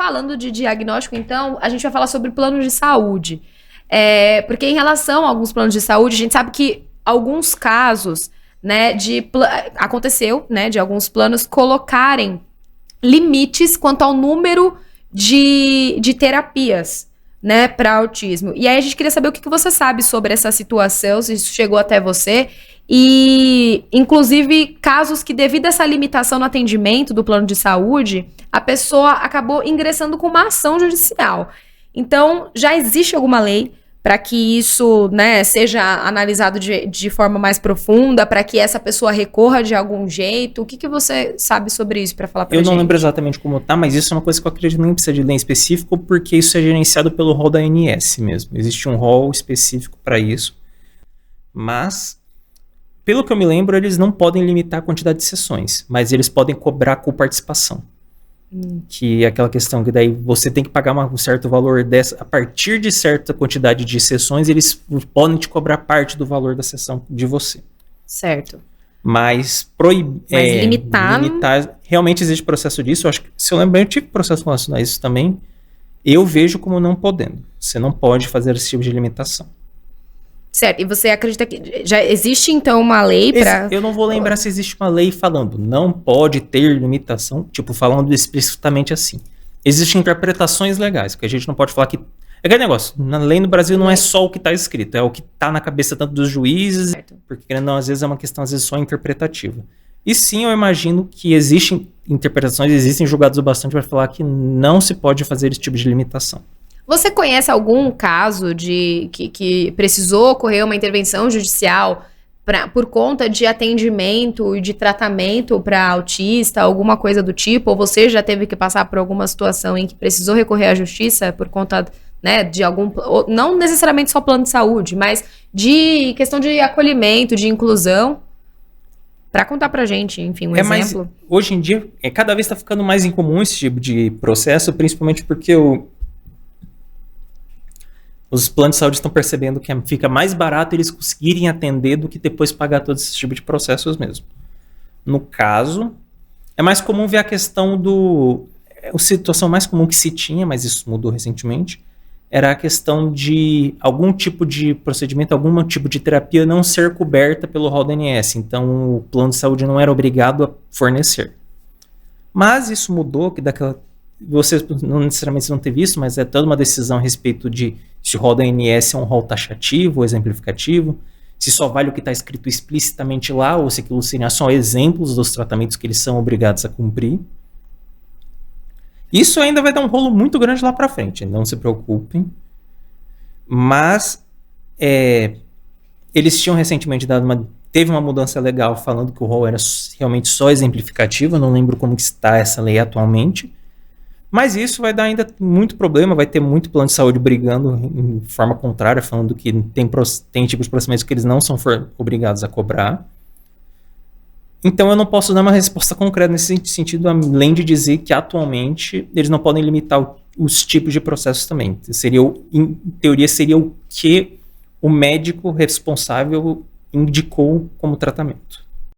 falando de diagnóstico, então, a gente vai falar sobre planos de saúde. Porque em relação a alguns planos de saúde, a gente sabe que alguns casos, né, aconteceu, né, de alguns planos colocarem limites quanto ao número de terapias, né, para autismo. E aí a gente queria saber o que você sabe sobre essa situação, se isso chegou até você, e inclusive casos que, devido a essa limitação no atendimento do plano de saúde, a pessoa acabou ingressando com uma ação judicial. Então, já existe alguma lei para que isso, né, seja analisado de forma mais profunda, para que essa pessoa recorra de algum jeito? O que você sabe sobre isso para falar para gente? Eu não lembro exatamente como tá, mas isso é uma coisa que eu acredito que nem precisa de lei específico, porque isso é gerenciado pelo rol da ANS mesmo. Existe um rol específico para isso, mas, pelo que eu me lembro, eles não podem limitar a quantidade de sessões, mas eles podem cobrar com participação. Que é aquela questão que daí você tem que pagar um certo valor a partir de certa quantidade de sessões, eles podem te cobrar parte do valor da sessão de você. Certo. Mas limitar, realmente existe processo disso. Eu acho que, se eu lembro bem, eu tive processo relacionado a isso também. Eu vejo como não podendo. Você não pode fazer esse tipo de limitação. Certo, e você acredita que já existe, então, uma lei para... Eu não vou lembrar se existe uma lei falando não pode ter limitação, tipo, falando explicitamente assim. Existem interpretações legais, porque a gente não pode falar que... É aquele negócio, na lei no Brasil não é só o que está escrito, é o que está na cabeça tanto dos juízes, certo. Porque não, às vezes é uma questão, às vezes, só interpretativa. E sim, eu imagino que existem interpretações, existem julgados o bastante para falar que não se pode fazer esse tipo de limitação. Você conhece algum caso que precisou ocorrer uma intervenção judicial por conta de atendimento e de tratamento para autista, alguma coisa do tipo? Ou você já teve que passar por alguma situação em que precisou recorrer à justiça por conta, né, de algum... Não necessariamente só plano de saúde, mas de questão de acolhimento, de inclusão? Para contar pra gente, enfim, um exemplo. Mas, hoje em dia, cada vez está ficando mais incomum esse tipo de processo, principalmente porque os planos de saúde estão percebendo que fica mais barato eles conseguirem atender do que depois pagar todo esse tipo de processos mesmo. No caso, é mais comum ver a questão a situação mais comum que se tinha, mas isso mudou recentemente, era a questão de algum tipo de procedimento, algum tipo de terapia não ser coberta pelo rol da ANS. Então, o plano de saúde não era obrigado a fornecer. Mas isso mudou, que você não necessariamente não teve isso, mas é toda uma decisão a respeito de se o rol da ANS é um rol taxativo ou exemplificativo, se só vale o que está escrito explicitamente lá, ou se aquilo seriam só exemplos dos tratamentos que eles são obrigados a cumprir. Isso ainda vai dar um rolo muito grande lá para frente, não se preocupem. Mas eles tinham recentemente teve uma mudança legal falando que o rol era realmente só exemplificativo, eu não lembro como que está essa lei atualmente. Mas isso vai dar ainda muito problema, vai ter muito plano de saúde brigando em forma contrária, falando que tem tipos de procedimentos que eles não são obrigados a cobrar. Então eu não posso dar uma resposta concreta nesse sentido, além de dizer que atualmente eles não podem limitar os tipos de processos também. Em teoria seria o que o médico responsável indicou como tratamento.